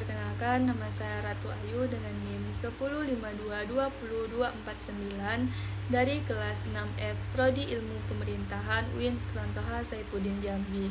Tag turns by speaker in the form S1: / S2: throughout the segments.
S1: Perkenalkan, nama saya Ratu Ayu dengan NIM 1052202249 dari kelas 6F Prodi Ilmu Pemerintahan UIN Sultan Toha Saifuddin Jambi.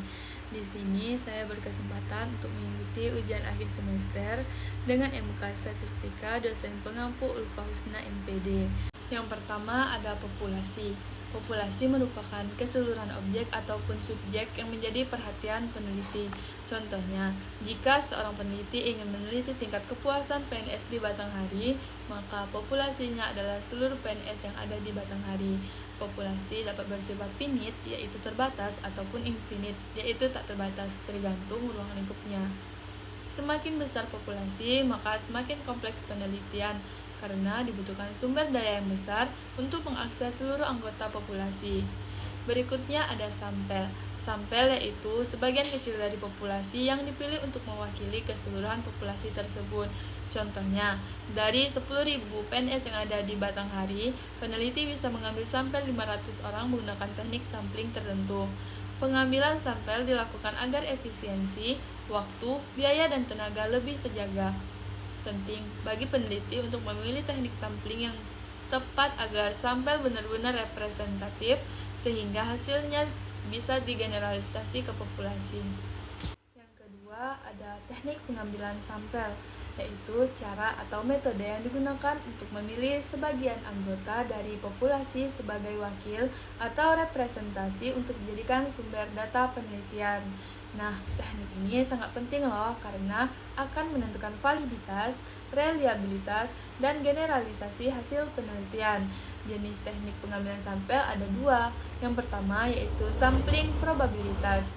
S1: Di sini saya berkesempatan untuk mengikuti ujian akhir semester dengan MK Statistika dosen pengampu Ulfa Husna MPD. Yang pertama ada populasi. Populasi merupakan keseluruhan objek ataupun subjek yang menjadi perhatian peneliti. Contohnya, jika seorang peneliti ingin meneliti tingkat kepuasan PNS di Batanghari, maka populasinya adalah seluruh PNS yang ada di Batanghari. Populasi dapat bersifat finite, yaitu terbatas, ataupun infinite, yaitu tak terbatas, tergantung ruang lingkupnya. Semakin besar populasi, maka semakin kompleks penelitian, karena dibutuhkan sumber daya yang besar untuk mengakses seluruh anggota populasi. Berikutnya ada sampel. Sampel yaitu sebagian kecil dari populasi yang dipilih untuk mewakili keseluruhan populasi tersebut. Contohnya, dari 10.000 PNS yang ada di Batanghari, peneliti bisa mengambil sampel 500 orang menggunakan teknik sampling tertentu. Pengambilan sampel dilakukan agar efisiensi, waktu, biaya, dan tenaga lebih terjaga. Penting bagi peneliti untuk memilih teknik sampling yang tepat agar sampel benar-benar representatif sehingga hasilnya bisa digeneralisasi ke populasi. Yang kedua ada teknik pengambilan sampel, yaitu cara atau metode yang digunakan untuk memilih sebagian anggota dari populasi sebagai wakil atau representasi untuk dijadikan sumber data penelitian. Nah, teknik ini sangat penting loh karena akan menentukan validitas, reliabilitas, dan generalisasi hasil penelitian. Jenis teknik pengambilan sampel ada dua. Yang pertama yaitu sampling probabilitas,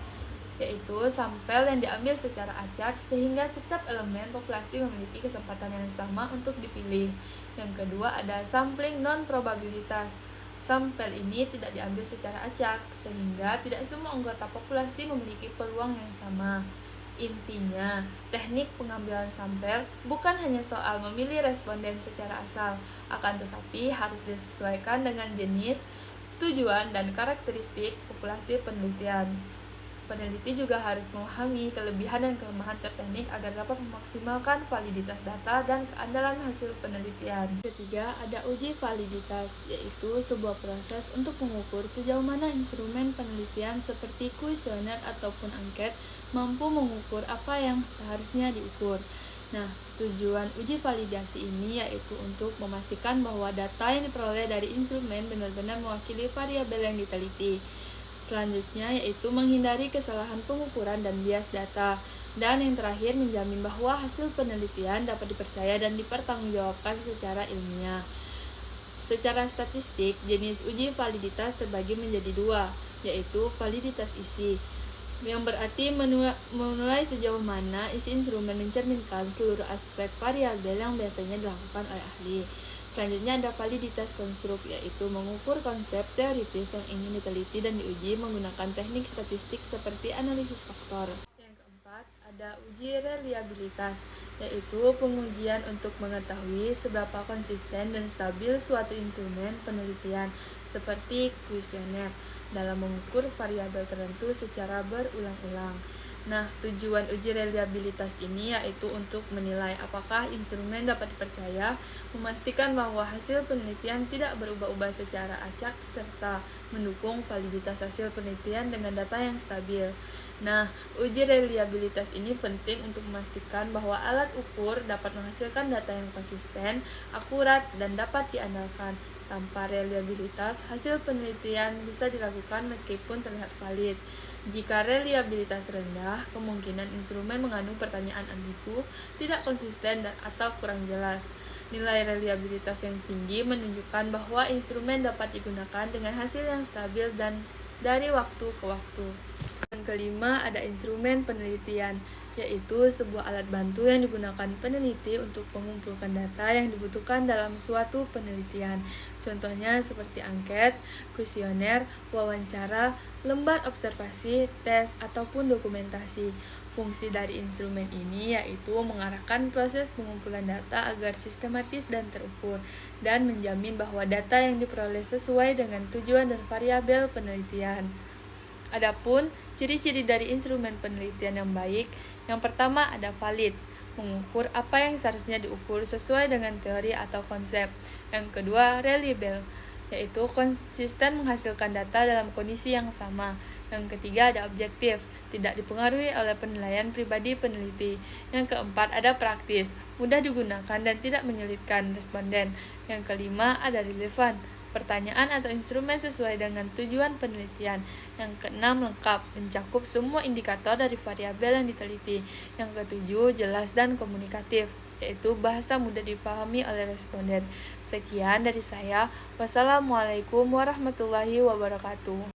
S1: yaitu sampel yang diambil secara acak sehingga setiap elemen populasi memiliki kesempatan yang sama untuk dipilih. Yang kedua ada sampling non-probabilitas. Sampel ini tidak diambil secara acak sehingga tidak semua anggota populasi memiliki peluang yang sama. Intinya, teknik pengambilan sampel bukan hanya soal memilih responden secara asal, akan tetapi harus disesuaikan dengan jenis, tujuan, dan karakteristik populasi penelitian. Peneliti juga harus memahami kelebihan dan kelemahan tiap teknik agar dapat memaksimalkan validitas data dan keandalan hasil penelitian. Ketiga, ada uji validitas, yaitu sebuah proses untuk mengukur sejauh mana instrumen penelitian seperti kuesioner ataupun angket mampu mengukur apa yang seharusnya diukur. Nah, tujuan uji validasi ini yaitu untuk memastikan bahwa data yang diperoleh dari instrumen benar-benar mewakili variabel yang diteliti. Selanjutnya yaitu menghindari kesalahan pengukuran dan bias data. Dan yang terakhir menjamin bahwa hasil penelitian dapat dipercaya dan dipertanggungjawabkan secara ilmiah. Secara statistik, jenis uji validitas terbagi menjadi dua, yaitu validitas isi, yang berarti menilai sejauh mana isi instrumen mencerminkan seluruh aspek variabel yang biasanya dilakukan oleh ahli. Selanjutnya ada validitas konstruk, yaitu mengukur konsep teoritis yang ingin diteliti dan diuji menggunakan teknik statistik seperti analisis faktor. Yang keempat, ada uji reliabilitas, yaitu pengujian untuk mengetahui seberapa konsisten dan stabil suatu instrumen penelitian seperti kuesioner dalam mengukur variabel tertentu secara berulang-ulang. Nah, tujuan uji reliabilitas ini yaitu untuk menilai apakah instrumen dapat dipercaya, memastikan bahwa hasil penelitian tidak berubah-ubah secara acak, serta mendukung validitas hasil penelitian dengan data yang stabil. Nah, uji reliabilitas ini penting untuk memastikan bahwa alat ukur dapat menghasilkan data yang konsisten, akurat, dan dapat diandalkan. Tanpa reliabilitas, hasil penelitian bisa diragukan meskipun terlihat valid. Jika reliabilitas rendah, kemungkinan instrumen mengandung pertanyaan ambigu, tidak konsisten, dan atau kurang jelas. Nilai reliabilitas yang tinggi menunjukkan bahwa instrumen dapat digunakan dengan hasil yang stabil dan dari waktu ke waktu. Yang kelima ada instrumen penelitian, yaitu sebuah alat bantu yang digunakan peneliti untuk mengumpulkan data yang dibutuhkan dalam suatu penelitian. Contohnya seperti angket, kuesioner, wawancara, lembar observasi, tes, ataupun dokumentasi. Fungsi dari instrumen ini yaitu mengarahkan proses pengumpulan data agar sistematis dan terukur, dan menjamin bahwa data yang diperoleh sesuai dengan tujuan dan variabel penelitian. Adapun ciri-ciri dari instrumen penelitian yang baik, yang pertama ada valid, mengukur apa yang seharusnya diukur sesuai dengan teori atau konsep. Yang kedua, reliable, yaitu konsisten menghasilkan data dalam kondisi yang sama. Yang ketiga, ada objektif, tidak dipengaruhi oleh penilaian pribadi peneliti. Yang keempat, ada praktis, mudah digunakan dan tidak menyulitkan responden. Yang kelima, ada relevan, pertanyaan atau instrumen sesuai dengan tujuan penelitian. Yang keenam, lengkap, mencakup semua indikator dari variabel yang diteliti. Yang ketujuh, jelas dan komunikatif, yaitu bahasa mudah dipahami oleh responden. Sekian dari saya. Wassalamualaikum warahmatullahi wabarakatuh.